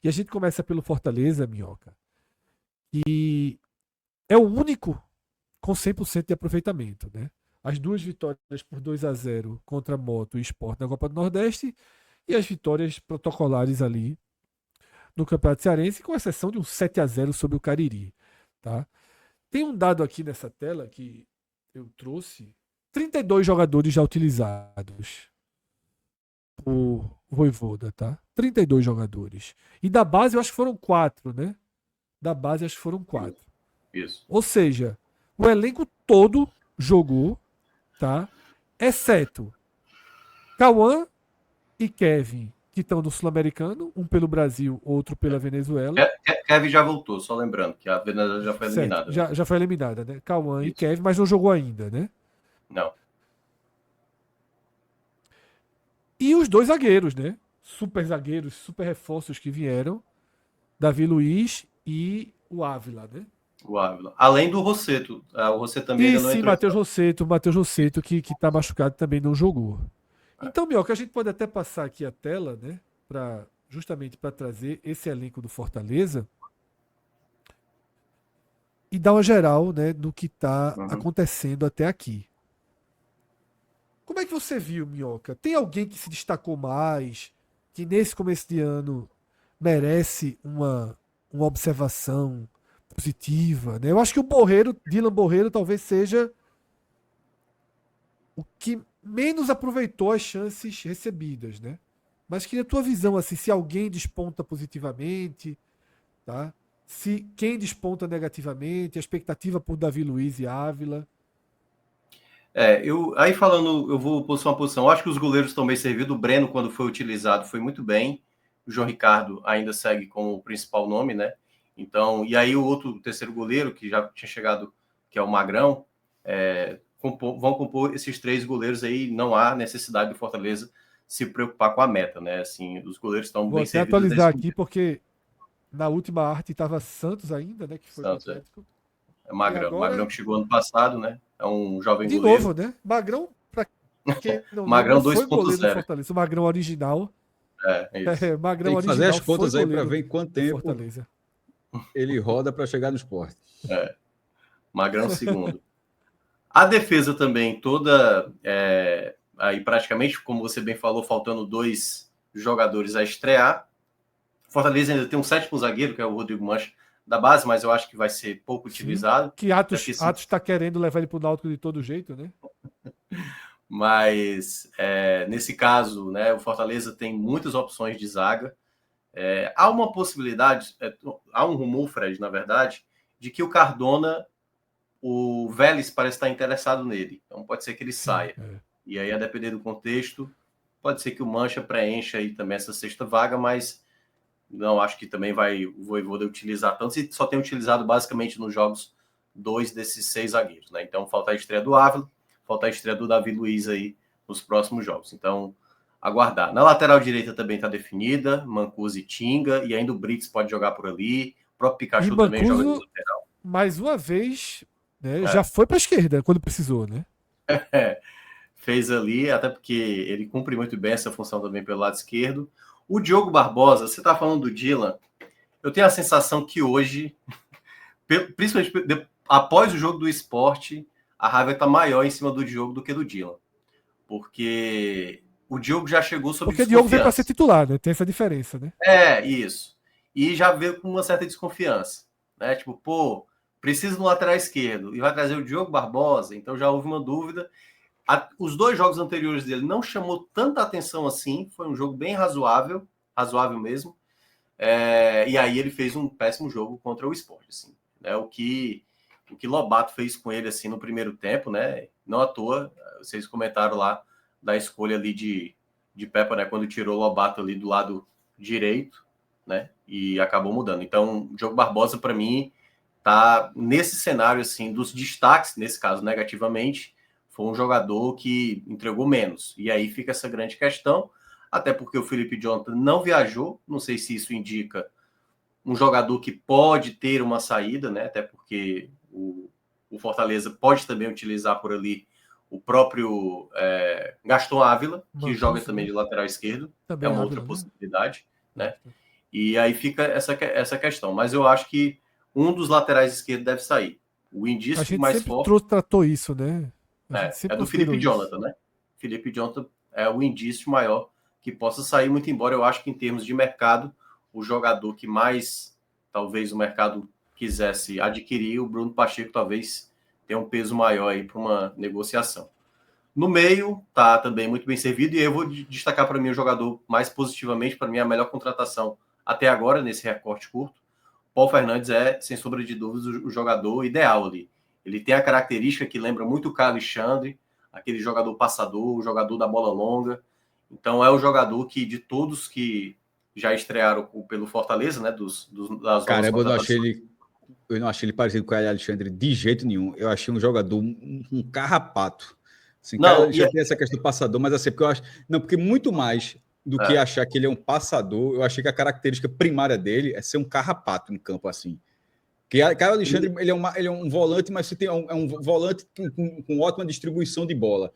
E a gente começa pelo Fortaleza, Minhoca, e é o único com 100% de aproveitamento, né? As duas vitórias por 2-0 contra Moto e Sport na Copa do Nordeste e as vitórias protocolares ali no Campeonato Cearense, com exceção de um 7-0 sobre o Cariri, tá? Tem um dado aqui nessa tela que eu trouxe: 32 jogadores já utilizados por Voivoda, tá? 32 jogadores. E da base eu acho que foram 4, né? Da base acho que foram 4. Isso. Ou seja, o elenco todo jogou, tá? Exceto Cauã e Kevin, que estão no Sul-Americano, um pelo Brasil, outro pela Venezuela. Kevin já voltou, só lembrando que a Venezuela já foi Certo, eliminada. Né? já foi eliminada, né? Cauã e Isso. Kevin, mas não jogou ainda, né? Não. E os dois zagueiros, né? Super zagueiros, super reforços que vieram. Davi Luiz e o Ávila, né? O Ávila. Além do Rosseto. O Rosseto também E ainda não sim, entrou. Matheus Rosseto, que tá machucado, também não jogou. Então, Mioca, a gente pode até passar aqui a tela, né? Justamente para trazer esse elenco do Fortaleza e dar uma geral, né, do que está acontecendo até aqui. Como é que você viu, Minhoca? Tem alguém que se destacou mais, que nesse começo de ano merece uma observação positiva, né? Eu acho que o Dylan Borreiro, talvez seja o que menos aproveitou as chances recebidas, né? Mas queria a tua visão, assim, se alguém desponta positivamente, tá? Se quem desponta negativamente, a expectativa por Davi Luiz e Ávila. Aí falando, eu vou posicionar uma posição. Eu acho que os goleiros estão bem servidos. O Breno, quando foi utilizado, foi muito bem. O João Ricardo ainda segue como o principal nome, né? Então, e aí o terceiro goleiro, que já tinha chegado, que é o Magrão, vão compor esses 3 goleiros aí. Não há necessidade do Fortaleza se preocupar com a meta, né? Assim, os goleiros estão Vou bem até servidos atualizar nesse aqui, momento. porque na última arte estava Santos ainda, né? Que foi pro Santos, Atlético. é E Magrão. Magrão agora, que chegou ano passado, né? É um jovem de goleiro. novo, né? Magrão, pra quem não lembra, Magrão foi goleiro do 2.0. Fortaleza. O Magrão original. É isso. Magrão Tem que fazer original as foi contas aí para goleiro ver em quanto do tempo Fortaleza. ele roda para chegar no esporte. Magrão segundo. A defesa também toda, aí praticamente, como você bem falou, faltando 2 jogadores a estrear. Fortaleza ainda tem um 7º zagueiro, que é o Rodrigo Mancha, da base, mas eu acho que vai ser pouco Sim. utilizado. Que Atos está querendo levar ele pro Náutico de todo jeito, né? Mas, nesse caso, né, o Fortaleza tem muitas opções de zaga. Há uma possibilidade, há um rumor, Fred, na verdade, de que o Cardona, o Vélez parece estar interessado nele. Então pode ser que ele saia. E aí, a depender do contexto, pode ser que o Mancha preencha aí também essa 6ª vaga, mas não acho que também vai o Vojvoda utilizar tanto, se só tem utilizado basicamente nos jogos 2 desses 6 zagueiros, né? Então falta a estreia do Ávila, falta a estreia do Davi Luiz aí nos próximos jogos. Então, aguardar. Na lateral direita também está definida, Mancuso e Tinga, e ainda o Brits pode jogar por ali, o próprio Pikachu também joga de lateral. Mais uma vez, né, já foi para a esquerda quando precisou, né? Fez ali, até porque ele cumpre muito bem essa função também pelo lado esquerdo. O Diogo Barbosa, você está falando do Dylan, eu tenho a sensação que hoje, principalmente após o jogo do esporte, a raiva está maior em cima do Diogo do que do Dylan. Porque o Diogo já chegou sob Porque desconfiança. o Diogo veio para ser titular, né? Tem essa diferença, né? Isso. E já veio com uma certa desconfiança. Né? Tipo, pô, precisa no lateral esquerdo e vai trazer o Diogo Barbosa, então já houve uma dúvida. Os 2 jogos anteriores dele não chamou tanta atenção assim, foi um jogo bem razoável mesmo. E aí ele fez um péssimo jogo contra o Sport, assim, né? O que Lobato fez com ele assim no primeiro tempo, né? Não à toa, vocês comentaram lá da escolha ali de Pepa, né? Quando tirou o Lobato ali do lado direito, né? E acabou mudando. Então, o Diogo Barbosa para mim tá nesse cenário assim dos destaques, nesse caso negativamente, foi um jogador que entregou menos. E aí fica essa grande questão, até porque o Felipe Jonathan não viajou, não sei se isso indica um jogador que pode ter uma saída, né? Até porque o Fortaleza pode também utilizar por ali o próprio Gaston Ávila, que joga também de lateral esquerdo, também é uma Ávila, outra possibilidade, né? E aí fica essa questão. Mas eu acho que um dos laterais esquerdos deve sair. O A indício gente mais sempre forte tratou isso, né? A gente é sempre do considerou Felipe isso. Jonathan, né? Felipe Jonathan é o indício maior que possa sair, muito embora eu acho que em termos de mercado, o jogador que mais talvez o mercado quisesse adquirir, o Bruno Pacheco talvez tenha um peso maior aí para uma negociação. No meio, tá também muito bem servido, e eu vou destacar para mim o jogador mais positivamente, para mim a melhor contratação até agora, nesse recorte curto. Paulo Fernandes é, sem sombra de dúvidas, o jogador ideal ali. Ele tem a característica que lembra muito o Caio Alexandre, aquele jogador passador, o jogador da bola longa. Então é o jogador que, de todos que já estrearam pelo Fortaleza, né, das novas Caramba, contratações. eu não achei ele parecido com o Caio Alexandre de jeito nenhum. Eu achei um jogador, um carrapato. Assim, Caio Não, e Alexandre tem essa questão do passador, mas assim, porque eu acho. Não, porque muito mais do que é, achar que ele é um passador, eu achei que a característica primária dele é ser um carrapato em campo, assim. Porque Caio Alexandre, ele é um volante, mas você tem, é um volante com ótima distribuição de bola.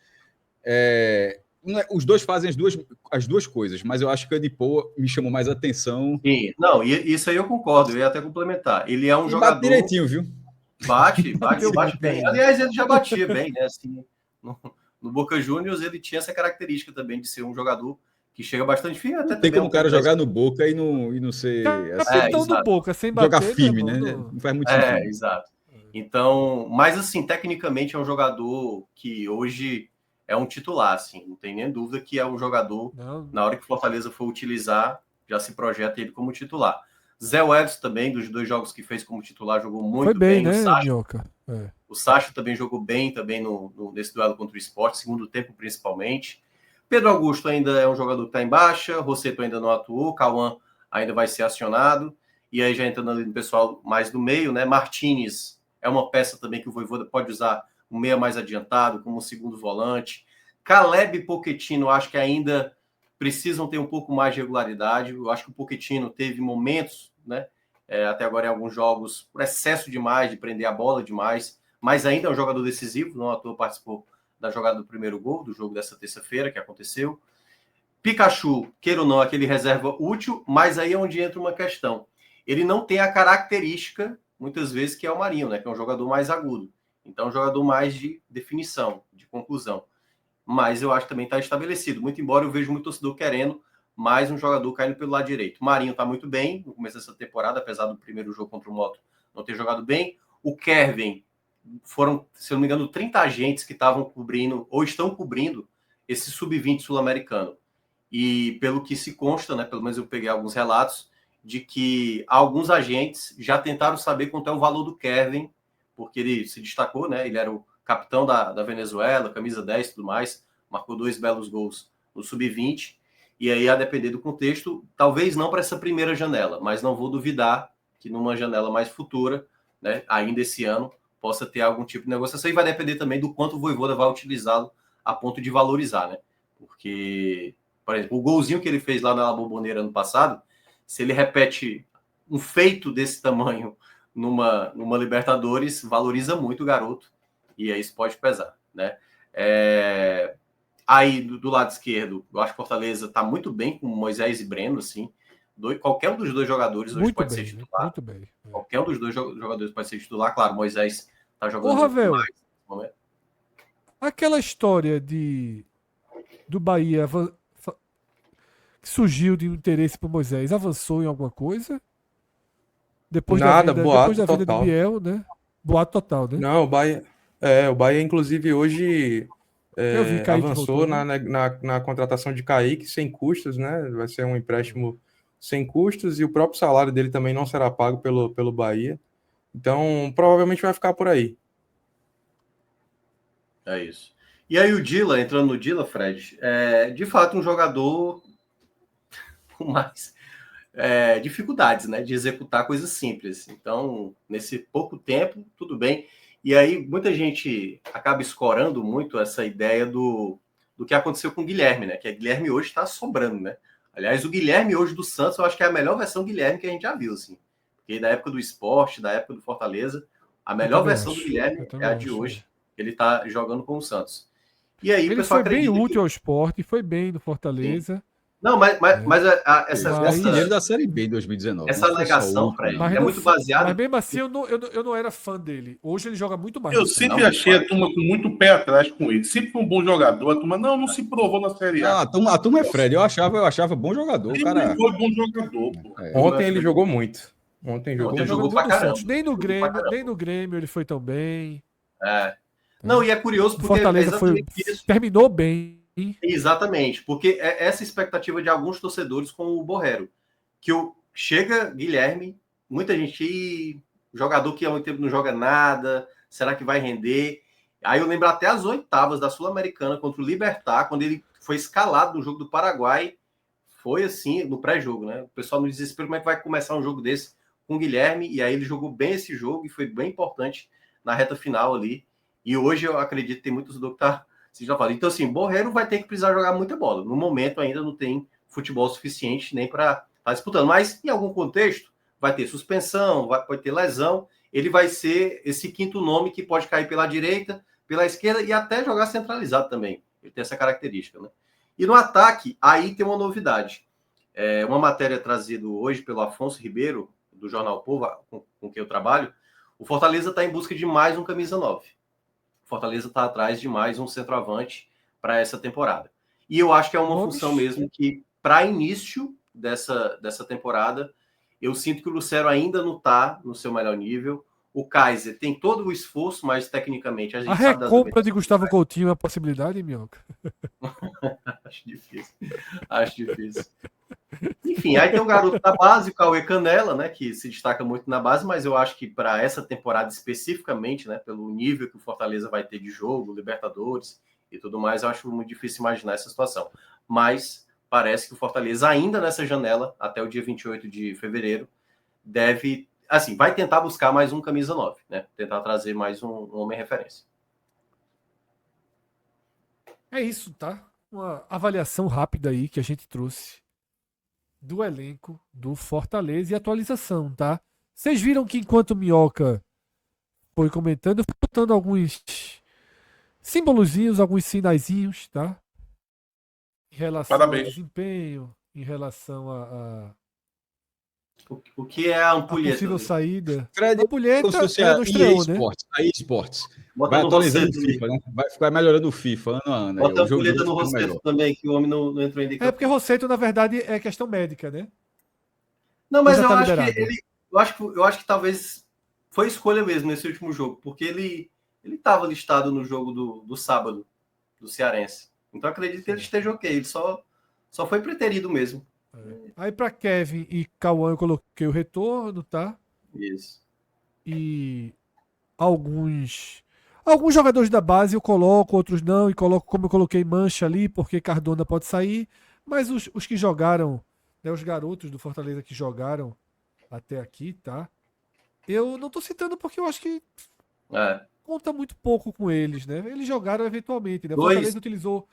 Os dois fazem as duas coisas, mas eu acho que o Edipo me chamou mais atenção. sim, não, e isso aí eu concordo, eu ia até complementar. Ele é um E bate jogador, direitinho, viu? bate Bateu e bate muito bem. bem. Aliás, ele já batia bem, né? Assim, no Boca Juniors ele tinha essa característica também de ser um jogador que chega bastante fino, até Não tem também como um o cara pouco da... jogar no Boca e não ser assim, Capitão do exato. Boca, sem jogar bater, meu firme, irmão. né? Não faz muito sentido. Exato. Então, mas assim, tecnicamente é um jogador que hoje é um titular, assim, não tem nem dúvida que é um jogador, Não, na hora que o Fortaleza for utilizar, já se projeta ele como titular. Zé Welles também, dos 2 jogos que fez como titular, jogou foi muito bem, bem. né, Minhoca? É. O Sacha também jogou bem também nesse duelo contra o Sport, segundo tempo principalmente. Pedro Augusto ainda é um jogador que está em baixa, Rosseto ainda não atuou, Cauã ainda vai ser acionado. E aí já entrando ali no pessoal mais do meio, né? Martínez é uma peça também que o Vojvoda pode usar um meia mais adiantado, como segundo volante. Caleb e Pochettino, acho que ainda precisam ter um pouco mais de regularidade. Eu acho que o Pochettino teve momentos, né? Até agora em alguns jogos, por excesso demais, de prender a bola demais, mas ainda é um jogador decisivo, não à toa participou da jogada do primeiro gol, do jogo dessa terça-feira que aconteceu. Pikachu, queira ou não, aquele reserva útil, mas aí é onde entra uma questão. Ele não tem a característica, muitas vezes, que é o Marinho, né? Que é um jogador mais agudo. Então, um jogador mais de definição, de conclusão. Mas eu acho que também está estabelecido. Muito embora eu vejo muito torcedor querendo mais um jogador caindo pelo lado direito. O Marinho está muito bem no começo dessa temporada, apesar do primeiro jogo contra o Moto não ter jogado bem. O Kervin, foram, se eu não me engano, 30 agentes que estavam cobrindo, ou estão cobrindo, esse sub-20 sul-americano. E pelo que se consta, né, pelo menos eu peguei alguns relatos, de que alguns agentes já tentaram saber quanto é o valor do Kervin, porque ele se destacou, né? Ele era o capitão da Venezuela, camisa 10 e tudo mais, marcou 2 belos gols no sub-20. E aí, a depender do contexto, talvez não para essa primeira janela, mas não vou duvidar que numa janela mais futura, né, ainda esse ano, possa ter algum tipo de negociação. E vai depender também do quanto o Vojvoda vai utilizá-lo a ponto de valorizar, né? Porque, por exemplo, o golzinho que ele fez lá na Bombonera ano passado, se ele repete um feito desse tamanho numa Libertadores, valoriza muito o garoto, e aí isso pode pesar, né? Aí, do lado esquerdo, eu acho que Fortaleza está muito bem com Moisés e Breno, assim. Qualquer um dos dois jogadores hoje muito pode bem, ser né? titular. Muito bem. Qualquer um dos dois jogadores pode ser titular. Claro, Moisés está Ô, jogando Ravel, mais nesse momento. aquela história do Bahia que surgiu de um interesse por Moisés, avançou em alguma coisa? Depois Nada, depois boato da venda de total. Biel, né? Boato total, né? Não, o Bahia inclusive hoje Eu vi, Kaique avançou voltou, né? na contratação de Kaique sem custos, né? Vai ser um empréstimo sem custos e o próprio salário dele também não será pago pelo Bahia. Então, provavelmente vai ficar por aí. É isso. E aí o Dila, entrando no Dila, Fred, de fato um jogador com mais dificuldades, né, de executar coisas simples. Então, nesse pouco tempo, tudo bem. E aí, muita gente acaba escorando muito essa ideia do que aconteceu com o Guilherme, né? Que o Guilherme hoje está sobrando, né? Aliás, o Guilherme hoje do Santos, eu acho que é a melhor versão do Guilherme que a gente já viu, assim. Porque da época do esporte, da época do Fortaleza, a melhor versão do Guilherme é a de hoje. Ele está jogando com o Santos. E aí o Ele pessoal foi bem acredita útil que... ao esporte, foi bem no Sim. Fortaleza. Não, mas Esse Mas- é artilheiro da Série B em 2019. essa não foi só alegação, último, Fred, não. Mas é não muito foi- baseado. Mas mesmo assim, eu não era fã dele. Hoje ele joga muito mais. Eu no sempre Santos. achei a turma com muito pé atrás com ele. Sempre foi um bom jogador. A turma não se provou na Série Não, A. a turma é Fred. Eu achava bom jogador, Sempre cara. foi bom jogador, pô. Ontem ele jogou muito. Ontem jogou Ontem muito. jogou Jogando pra no caramba. Santos. Nem no Jogou pra Grêmio, caramba. nem no Grêmio ele foi tão bem. É. Não, e é curioso O porque Fortaleza é foi, exatamente isso. terminou bem. Exatamente, porque é essa expectativa de alguns torcedores com o Borrero. Chega Guilherme, muita gente, jogador que há muito tempo não joga nada, será que vai render? Aí eu lembro até as oitavas da Sul-Americana contra o Libertad, quando ele foi escalado no jogo do Paraguai, foi assim, no pré-jogo, né? O pessoal no desespero, como é que vai começar um jogo desse com o Guilherme? E aí ele jogou bem esse jogo e foi bem importante na reta final ali. E hoje eu acredito que tem muitos jogadores que você já falou. Então, assim, Borrero vai ter que precisar jogar muita bola. No momento ainda não tem futebol suficiente nem para estar disputando. Mas, em algum contexto, vai ter suspensão, pode ter lesão. Ele vai ser esse quinto nome que pode cair pela direita, pela esquerda e até jogar centralizado também. Ele tem essa característica, né? E no ataque, aí tem uma novidade. Uma matéria trazida hoje pelo Afonso Ribeiro, do Jornal Povo, com quem eu trabalho. O Fortaleza está em busca de mais um camisa 9. Fortaleza está atrás de mais um centroavante para essa temporada. E eu acho que é uma função mesmo que, para início dessa temporada, eu sinto que o Lucero ainda não está no seu melhor nível. O Kaiser tem todo o esforço, mas tecnicamente a gente A sabe das recompra de Gustavo Coutinho é uma possibilidade, Minhoca? Acho difícil. Enfim, aí tem o garoto da base, o Cauê Canela, né, que se destaca muito na base, mas eu acho que para essa temporada especificamente, né, pelo nível que o Fortaleza vai ter de jogo, Libertadores e tudo mais, eu acho muito difícil imaginar essa situação. Mas parece que o Fortaleza, ainda nessa janela, até o dia 28 de fevereiro, deve, assim, vai tentar buscar mais um camisa 9, né, tentar trazer mais um homem referência. É isso, tá? Uma avaliação rápida aí que a gente trouxe do elenco do Fortaleza e atualização, tá? Vocês viram que enquanto o Minhoca foi comentando, eu fui botando alguns simbolozinhos, alguns sinaizinhos, tá? Em relação Parabéns. ao desempenho, em relação a O que é a ampulheta? possível saída. Fred, A ampulheta como se fosse ela a não EA estreou, né? Sports. A EA Sports. Bota Vai no atualizando o Rosseto, FIFA, né? Vai ficar melhorando o FIFA ano a ano. Bota a O jogo ampulheta vai no ficando Rosseto melhor. também, que o homem não entrou em É campo. porque Rosseto, na verdade, é questão médica, né? Não, mas já eu tá acho liberado. que eu acho que talvez foi escolha mesmo nesse último jogo, porque ele estava listado no jogo do sábado, do Cearense. Então acredito que ele esteja ok. Ele só foi preterido mesmo. Aí pra Kevin e Cauã eu coloquei o retorno, tá? Isso. E alguns jogadores da base eu coloco, outros não, e coloco como eu coloquei Mancha ali, porque Cardona pode sair, mas os que jogaram, né, os garotos do Fortaleza que jogaram até aqui, tá? Eu não tô citando porque eu acho que conta muito pouco com eles, né? Eles jogaram eventualmente, né? O Fortaleza utilizou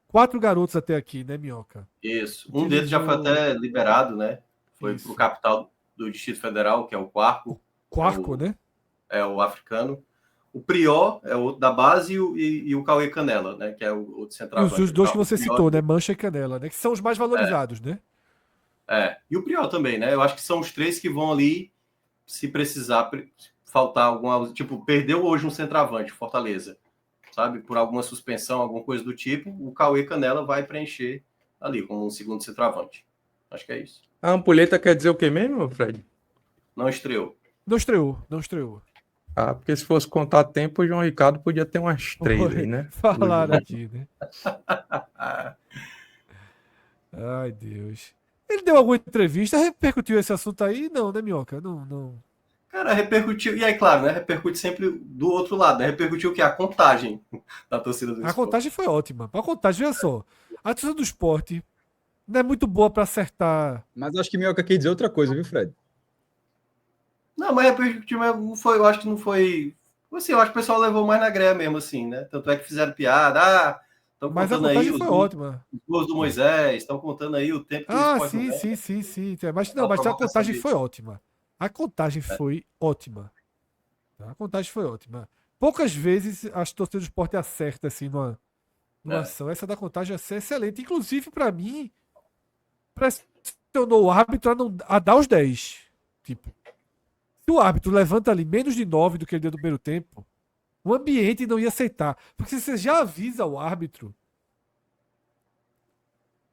4 garotos até aqui, né, Minhoca? Isso. Um deles já foi até liberado, né? Foi pro capital do Distrito Federal, que é o Quarco. Quarco, né? É o africano. O Prior é o outro da base e o Cauê Canela, né? Que é o outro centroavante. E os dois que você citou, né? Mancha e Canela, né? Que são os mais valorizados, né? E o Prior também, né? Eu acho que são os três que vão ali, se precisar faltar alguma... Tipo, perdeu hoje um centroavante, Fortaleza, sabe? Por alguma suspensão, alguma coisa do tipo, o Cauê Canela vai preencher ali como um segundo centroavante. Acho que é isso. A ampulheta quer dizer o que mesmo, Fred? Não estreou. Não estreou. Ah, porque se fosse contar tempo, o João Ricardo podia ter umas 3 aí, né? Falaram aqui, né? Ai, Deus. Ele deu alguma entrevista, repercutiu esse assunto aí? Não, né, Minhoca? Não. Cara, repercutiu. E aí, claro, né? Repercute sempre do outro lado, né? Repercutiu o que? A contagem da torcida do A Sport. contagem foi ótima. A contagem, olha só. A torcida do esporte não é muito boa pra acertar. Mas acho que Minhoca quer dizer outra coisa, viu, Fred? Não, mas repercutiu, mas não foi, eu acho que não foi. Assim, eu acho que o pessoal levou mais na greia mesmo, assim, né? Tanto é que fizeram piada. Estão Mas a contando aí contagem foi ótima. os gols do Moisés, estão contando aí o tempo que o Sport não ganha. Sim. Mas não, mas a contagem foi ótima. A contagem foi ótima. A contagem foi ótima. Poucas vezes as torcidas do esporte acertam assim numa ação. Essa da contagem é excelente. Inclusive, pra mim, pressionou o árbitro a dar os 10. Tipo, se o árbitro levanta ali menos de 9 do que ele deu no primeiro tempo, o ambiente não ia aceitar. Porque se você já avisa o árbitro,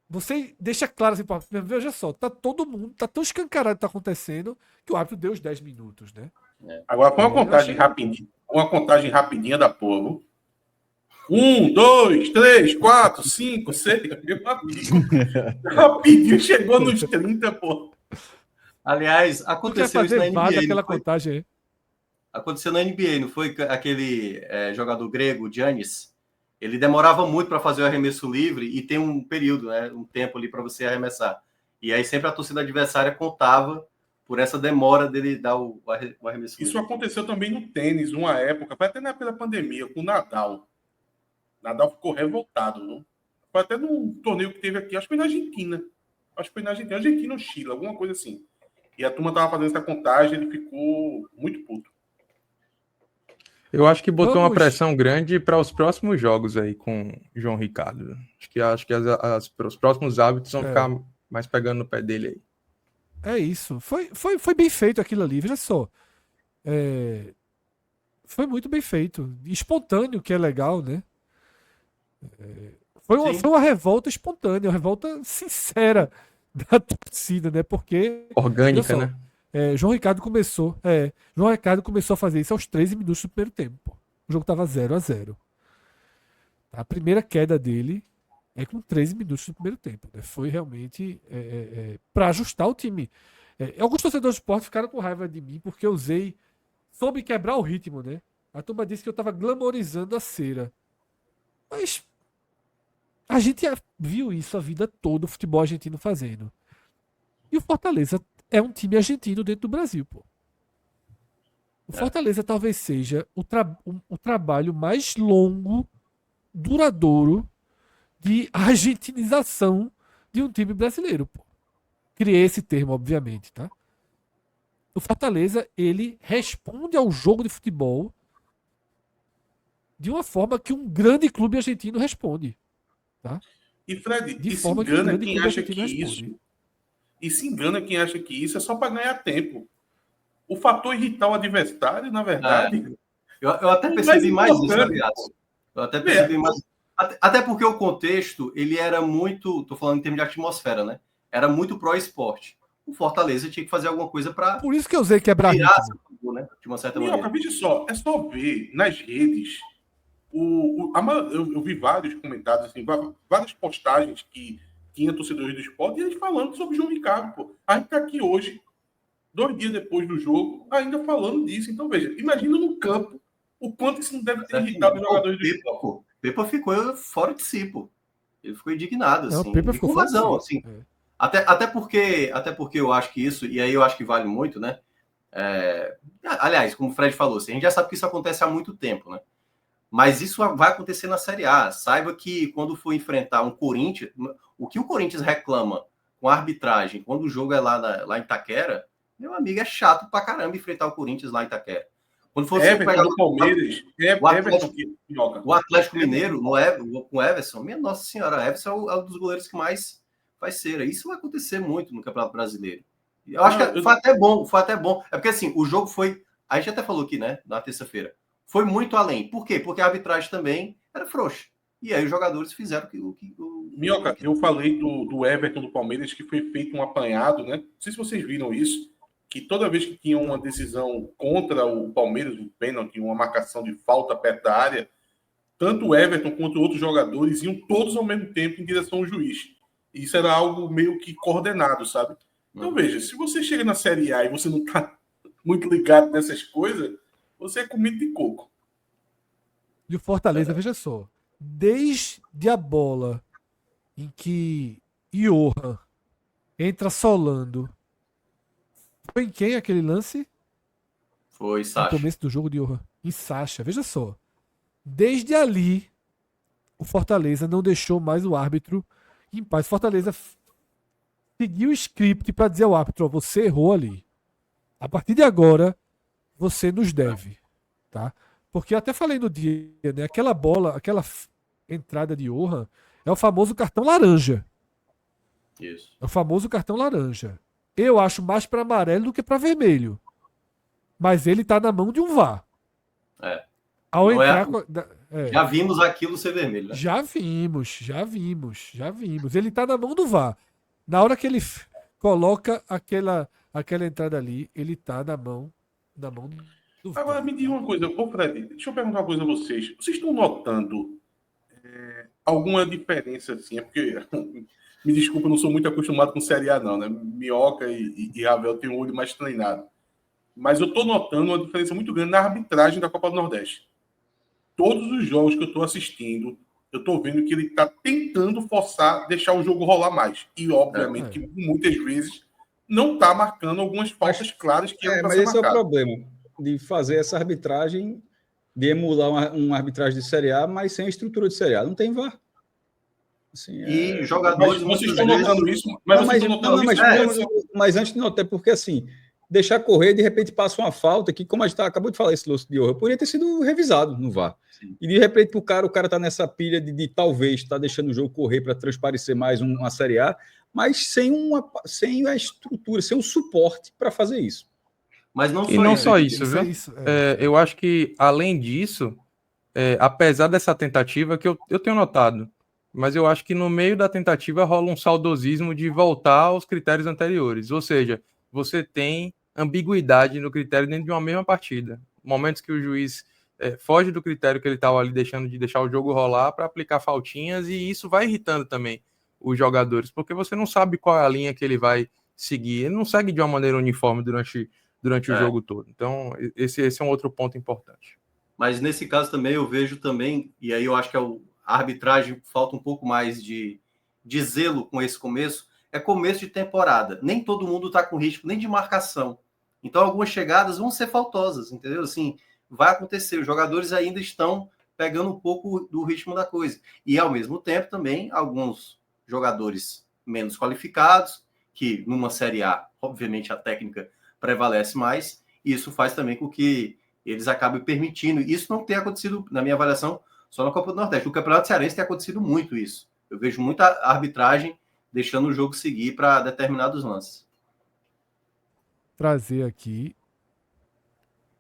você deixa claro assim, pô, veja só, tá todo mundo, tá tão escancarado o que tá acontecendo que o árbitro deu os 10 minutos, né? Agora, põe uma contagem rapidinha. Uma contagem rapidinha da porra. 1, 2, 3, 4, 5, 6. Meu amigo. Rapidinho, chegou nos 30, pô. Aliás, Tu quer aconteceu isso na fazer vaga NBA, aquela não foi? contagem aí? Aconteceu na NBA, não foi? Aquele jogador grego, Giannis, ele demorava muito para fazer o arremesso livre e tem um período, né, um tempo ali para você arremessar. E aí sempre a torcida adversária contava por essa demora dele dar o arremesso livre. Isso aconteceu também no tênis, uma época, foi até na época da pandemia, com o Nadal. Nadal ficou revoltado, não? Foi até num torneio que teve aqui, acho que foi na Argentina. Argentina ou Chile, alguma coisa assim. E a turma tava fazendo essa contagem, ele ficou muito puto. Eu acho que botou uma Vamos. pressão grande para os próximos jogos aí com o João Ricardo. Acho que os próximos hábitos vão ficar mais pegando no pé dele aí. É isso. Foi bem feito aquilo ali, veja só. Foi muito bem feito. Espontâneo, que é legal, né? Foi uma revolta espontânea, uma revolta sincera da torcida, né? Porque. Orgânica, olha só, né? João Ricardo começou a fazer isso aos 13 minutos do primeiro tempo. Pô. O jogo estava 0-0. A primeira queda dele é com 13 minutos do primeiro tempo. Né? Foi realmente para ajustar o time. Alguns torcedores do esporte ficaram com raiva de mim porque eu soube quebrar o ritmo, né? A turma disse que eu estava glamorizando a cera. Mas a gente viu isso a vida toda, o futebol argentino fazendo. E o Fortaleza é um time argentino dentro do Brasil, pô. O Fortaleza talvez seja o trabalho mais longo, duradouro de argentinização de um time brasileiro, pô. Criei esse termo, obviamente, tá? O Fortaleza, ele responde ao jogo de futebol de uma forma que um grande clube argentino responde, tá? E Fred, De e se forma que um engana grande quem clube acha argentino que responde. isso. E se engana quem acha que isso é só para ganhar tempo. O fator irritar o adversário, na verdade. Eu até O percebi mais isso, importante, aliás. Eu até percebi mais. Até porque o contexto, ele era muito. Tô falando em termos de atmosfera, né? Era muito pró-esporte. O Fortaleza tinha que fazer alguma coisa para Por isso que eu usei quebrar virar ritmo. né? De uma certa Minhoca, maneira. veja só, é só ver nas redes. Eu vi vários comentários, assim, várias postagens que tinha torcedores do esporte e eles falando sobre o João Ricardo. Pô. A gente tá aqui hoje, 2 dias depois do jogo, ainda falando disso. Então, veja, imagina no campo o quanto isso não deve ter irritado os jogadores do esporte. Pepa ficou fora de si, pô. Ele ficou indignado, Não, assim. o Pepa E ficou com fora de razão, si. assim. Até porque eu acho que isso, e aí eu acho que vale muito, né? Aliás, como o Fred falou, assim, a gente já sabe que isso acontece há muito tempo, né? Mas isso vai acontecer na Série A. Saiba que quando for enfrentar um Corinthians, o que o Corinthians reclama com a arbitragem, quando o jogo é lá em Itaquera, meu amigo, é chato pra caramba enfrentar o Corinthians lá em Itaquera. Quando for Everton do Palmeiras, o Atlético Mineiro, com o Everson, minha Nossa Senhora, Everson é um dos goleiros que mais faz cera. Isso vai acontecer muito no Campeonato Brasileiro. Eu acho que foi até bom. É porque assim, o jogo foi. A gente até falou aqui, né, na terça-feira. Foi muito além. Por quê? Porque a arbitragem também era frouxa. E aí os jogadores fizeram o que. Minhoca, eu falei do Everton do Palmeiras que foi feito um apanhado, né? Não sei se vocês viram isso, que toda vez que tinha uma decisão contra o Palmeiras, um pênalti, uma marcação de falta perto da área, tanto o Everton quanto outros jogadores iam todos ao mesmo tempo em direção ao juiz. E isso era algo meio que coordenado, sabe? Então, veja, se você chega na Série A e você não tá muito ligado nessas coisas, você é comido de coco. E o Fortaleza, veja só, desde a bola em que Johan entra solando, foi em quem aquele lance? Foi Sacha. No começo do jogo de Johan. Em Sacha, veja só. Desde ali, o Fortaleza não deixou mais o árbitro em paz. O Fortaleza seguiu o script para dizer ao árbitro, ó, você errou ali. A partir de agora, você nos deve. Tá? Porque eu até falei no dia, né? Aquela bola, aquela entrada de Johan é o famoso cartão laranja. Isso. É o famoso cartão laranja. Eu acho mais para amarelo do que para vermelho. Mas ele tá na mão de um VAR. É. Ao Não é- entrar. Já vimos aquilo ser vermelho, né? Já vimos. Ele tá na mão do VAR. Na hora que ele coloca aquela entrada ali, ele tá na mão do VAR. Agora, me diga uma coisa, ô Fred, deixa eu perguntar uma coisa a vocês. Vocês estão notando alguma diferença, assim? É porque, me desculpa, eu não sou muito acostumado com Série A, não, né? Minhoca e Ravel têm um olho mais treinado. Mas eu estou notando uma diferença muito grande na arbitragem da Copa do Nordeste. Todos os jogos que eu estou assistindo, eu estou vendo que ele está tentando forçar, deixar o jogo rolar mais. E, obviamente, que muitas vezes não está marcando algumas faltas claras que mas ser esse é o marcado. problema de fazer essa arbitragem, de emular uma arbitragem de Série A, mas sem estrutura de Série A. Não tem VAR. Assim, E jogadores... Mas vocês estão notando isso? Mas vocês estão notando isso? Mas antes de notar, porque assim, deixar correr, de repente passa uma falta que, como a gente acabou de falar, esse lance de Orra, poderia ter sido revisado no VAR. Sim. E de repente o cara tá nessa pilha de talvez tá deixando o jogo correr para transparecer mais uma Série A, mas sem a estrutura, sem um suporte para fazer isso. Mas não só isso, viu? Eu acho que, além disso, apesar dessa tentativa, que eu tenho notado, mas eu acho que no meio da tentativa rola um saudosismo de voltar aos critérios anteriores. Ou seja, você tem ambiguidade no critério dentro de uma mesma partida. Momentos que o juiz foge do critério que ele estava ali deixando de deixar o jogo rolar para aplicar faltinhas, e isso vai irritando também os jogadores, porque você não sabe qual é a linha que ele vai seguir. Ele não segue de uma maneira uniforme durante o jogo todo. Então, esse é um outro ponto importante. Mas nesse caso também eu vejo também, e aí eu acho que a arbitragem falta um pouco mais de zelo com esse começo, é começo de temporada. Nem todo mundo está com ritmo nem de marcação. Então algumas chegadas vão ser faltosas, entendeu? Assim, vai acontecer. Os jogadores ainda estão pegando um pouco do ritmo da coisa. E ao mesmo tempo também alguns jogadores menos qualificados, que numa Série A, obviamente a técnica prevalece mais, e isso faz também com que eles acabem permitindo. Isso não tem acontecido, na minha avaliação, só na Copa do Nordeste. No Campeonato Cearense tem acontecido muito isso. Eu vejo muita arbitragem deixando o jogo seguir para determinados lances. Trazer aqui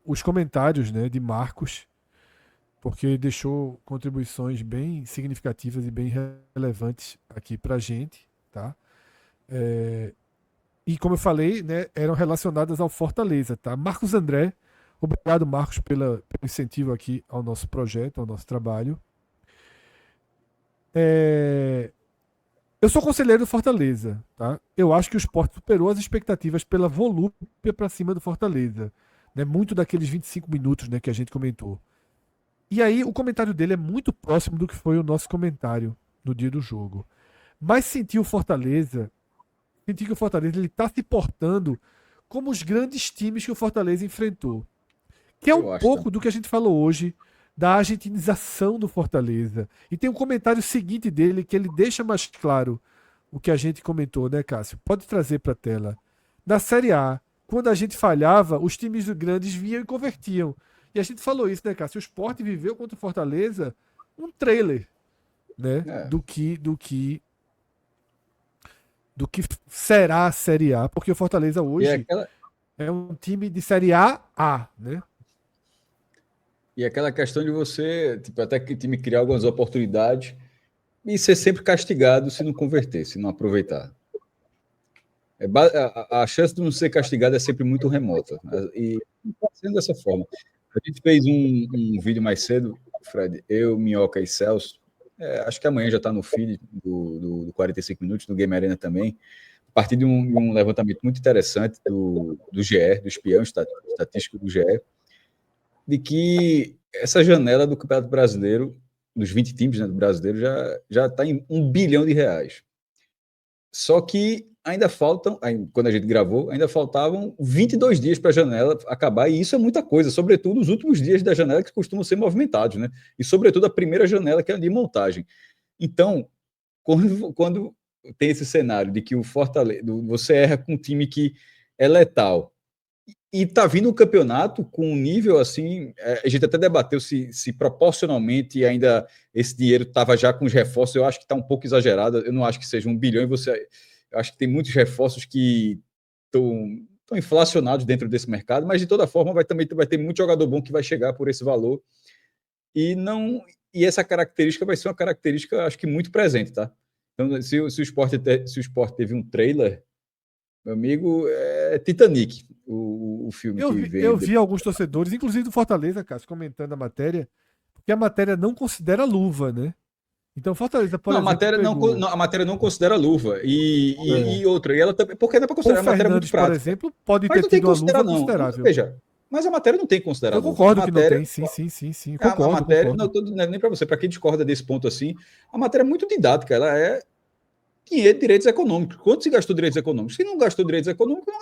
os comentários, né, de Marcos, porque deixou contribuições bem significativas e bem relevantes aqui para a gente, tá? E como eu falei, né, eram relacionadas ao Fortaleza, tá? Marcos André, obrigado, Marcos, pelo incentivo aqui ao nosso projeto, ao nosso trabalho. Eu sou conselheiro do Fortaleza, tá? Eu acho que o Sport superou as expectativas pela volúpia para cima do Fortaleza, né? Muito daqueles 25 minutos, né, que a gente comentou. E aí o comentário dele é muito próximo do que foi o nosso comentário no dia do jogo. Mas senti que o Fortaleza ele está se portando como os grandes times que o Fortaleza enfrentou. Que é um pouco do que a gente falou hoje da argentinização do Fortaleza. E tem um comentário seguinte dele que ele deixa mais claro o que a gente comentou, né, Cássio? Pode trazer para a tela. Na Série A, quando a gente falhava, os times grandes vinham e convertiam. E a gente falou isso, né, Cássio? O Sport viveu contra o Fortaleza um trailer, né, do que será a Série A, porque o Fortaleza hoje é um time de Série A, né? E aquela questão de você, tipo, até que o time criar algumas oportunidades e ser sempre castigado se não converter, se não aproveitar. A chance de não ser castigado é sempre muito remota. E está sendo dessa forma. A gente fez um vídeo mais cedo, Fred, eu, Minhoca e Celso. Acho que amanhã já está no feed do 45 Minutos, do Game Arena também, a partir de um levantamento muito interessante do GE, do espião estatístico do GE, de que essa janela do Campeonato Brasileiro, dos 20 times, né, do brasileiro, já está em R$1 bilhão. Só que ainda faltam, quando a gente gravou, ainda faltavam 22 dias para a janela acabar, e isso é muita coisa, sobretudo os últimos dias da janela que costumam ser movimentados, né? E sobretudo a primeira janela, que é a de montagem. Então, quando tem esse cenário de que o Fortaleza, você erra com um time que é letal, e tá vindo um campeonato com um nível assim, a gente até debateu se proporcionalmente ainda esse dinheiro estava já com os reforços, eu acho que está um pouco exagerado, eu não acho que seja R$1 bilhão Eu acho que tem muitos reforços que estão inflacionados dentro desse mercado, mas de toda forma vai ter muito jogador bom que vai chegar por esse valor e essa característica vai ser uma característica, acho que muito presente, tá? Então, se o Sport teve um trailer, meu amigo, é Titanic, o filme que vem. Eu vi alguns torcedores, inclusive do Fortaleza, Cássio, comentando a matéria, porque a matéria não considera luva, né? Então, Fortaleza, por exemplo, a matéria não considera luva. E outra, e ela também. Porque não é para considerar a matéria muito prática. por exemplo, pode mas ter tido uma luva não. considerável. Veja, mas a matéria não tem que considerar Eu luva. concordo que matéria, não tem, sim. Concordo. A matéria, concordo. Não é nem para você, para quem discorda desse ponto assim, a matéria é muito didática, ela é dinheiro, direitos econômicos. Quanto se gastou direitos econômicos? Se não gastou direitos econômicos,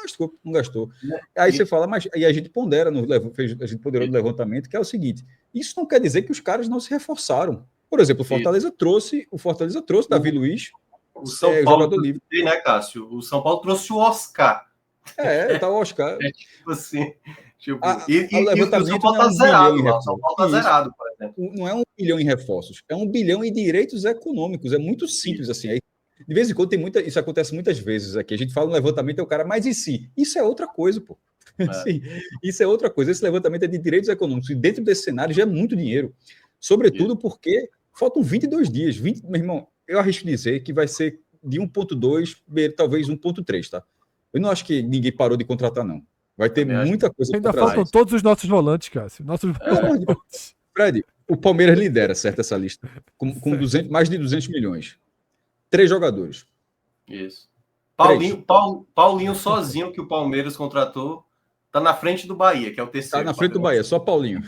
não gastou. Aí você fala, mas aí a gente pondera, a gente ponderou no levantamento, que é o seguinte: isso não quer dizer que os caras não se reforçaram. Por exemplo, o Fortaleza trouxe Davi Luiz, o São Paulo, jogador livre. Né, Cássio? O São Paulo trouxe o Oscar. Tá o Oscar. Tipo assim. O levantamento o São Paulo não é tá zerado. O São Paulo tá zerado, por exemplo. Não é 1 bilhão em reforços, é 1 bilhão em direitos econômicos. É muito simples assim. Aí, de vez em quando isso acontece muitas vezes aqui. A gente fala no levantamento, é o cara, mas e si? Isso é outra coisa, pô. Sim, isso é outra coisa. Esse levantamento é de direitos econômicos. E dentro desse cenário já é muito dinheiro. Sobretudo porque faltam 22 dias. Meu irmão, eu arrisco dizer que vai ser de 1,2, talvez 1,3, tá? Eu não acho que ninguém parou de contratar, não. Vai ter muita coisa. Ainda faltam todos os nossos volantes, Cássio. Fred, o Palmeiras lidera, certo, essa lista. Com mais de 200 milhões. 3 jogadores. Isso. Paulinho sozinho, que o Palmeiras contratou, tá na frente do Bahia, que é o terceiro. Tá na frente do Bahia, só Paulinho.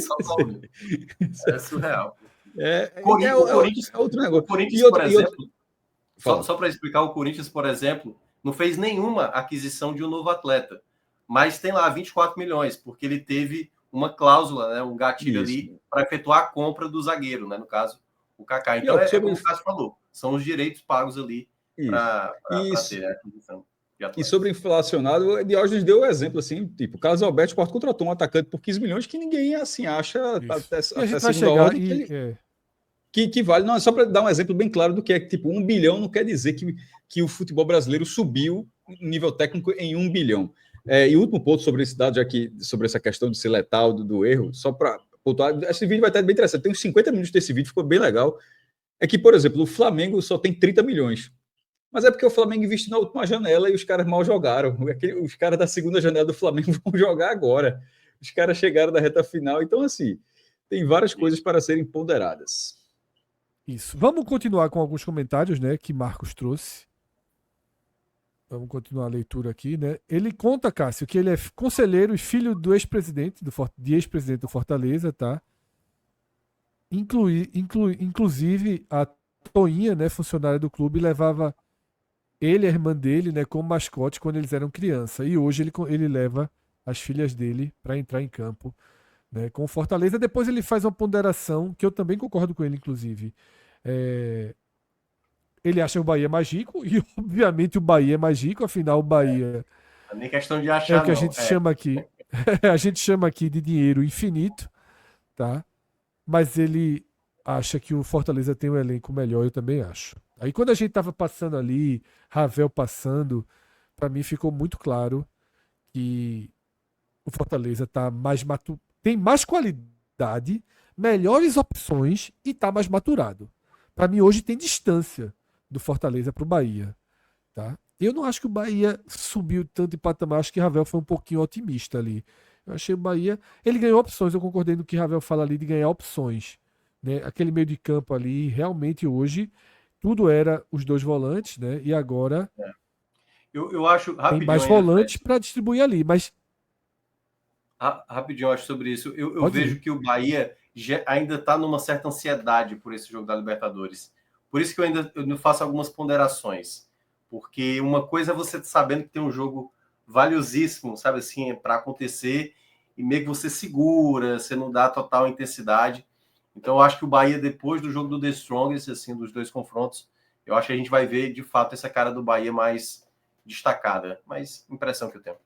Só Paulinho. É surreal. Corinthians, outro negócio. O Corinthians, por exemplo, só para explicar, o Corinthians, por exemplo, não fez nenhuma aquisição de um novo atleta, mas tem lá 24 milhões, porque ele teve uma cláusula, né, um gatilho ali, para efetuar a compra do zagueiro, né, no caso, o Kaká. Então, como o Cássio falou, são os direitos pagos ali para ter a aquisição. E sobre inflacionado, o Diógenes deu o exemplo, assim, tipo, o Carlos Alberto Sport contratou um atacante por 15 milhões que ninguém, assim, acha até a gente vai chegar ordem que vale. Não, é só para dar um exemplo bem claro do que é, tipo, 1 bilhão não quer dizer que o futebol brasileiro subiu nível técnico em 1 bilhão. E o último ponto sobre esse dado, já que sobre essa questão de ser letal do erro, só para pontuar, esse vídeo vai estar bem interessante, tem uns 50 minutos desse vídeo, ficou bem legal, é que, por exemplo, o Flamengo só tem 30 milhões. Mas é porque o Flamengo investiu na última janela e os caras mal jogaram. Os caras da segunda janela do Flamengo vão jogar agora. Os caras chegaram da reta final. Então, assim, tem várias coisas para serem ponderadas. Isso. Vamos continuar com alguns comentários, né, que Marcos trouxe. Vamos continuar a leitura aqui, né? Ele conta, Cássio, que ele é conselheiro e filho do ex-presidente do Fortaleza, tá? Inclusive, a Toinha, né, funcionária do clube, levava ele e a irmã dele, né, como mascote quando eles eram criança. E hoje ele leva as filhas dele para entrar em campo, né, com o Fortaleza. Depois ele faz uma ponderação, que eu também concordo com ele, inclusive. Ele acha o Bahia mais rico, e obviamente o Bahia é mais rico, afinal o Bahia não é nem questão de achar, é o que a gente chama aqui. A gente chama aqui de dinheiro infinito, tá? Mas ele acha que o Fortaleza tem um elenco melhor, eu também acho. Aí quando a gente tava passando ali, Ravel passando, para mim ficou muito claro que o Fortaleza tá tem mais qualidade, melhores opções e tá mais maturado. Para mim hoje tem distância do Fortaleza pro Bahia, tá? Eu não acho que o Bahia subiu tanto de patamar, acho que Ravel foi um pouquinho otimista ali. Eu achei o Bahia, ele ganhou opções, eu concordei no que Ravel fala ali de ganhar opções, né? Aquele meio de campo ali, realmente hoje tudo era os 2 volantes, né? E agora eu acho tem mais volantes para distribuir ali, mas rapidinho, eu acho sobre isso. Eu vejo que o Bahia ainda está numa certa ansiedade por esse jogo da Libertadores. Por isso que eu faço algumas ponderações. Porque uma coisa é você sabendo que tem um jogo valiosíssimo, sabe assim, para acontecer, e meio que você segura, você não dá total intensidade. Então, eu acho que o Bahia, depois do jogo do The Strongest, assim, dos 2 confrontos, eu acho que a gente vai ver, de fato, essa cara do Bahia mais destacada. Mas, impressão que eu tenho.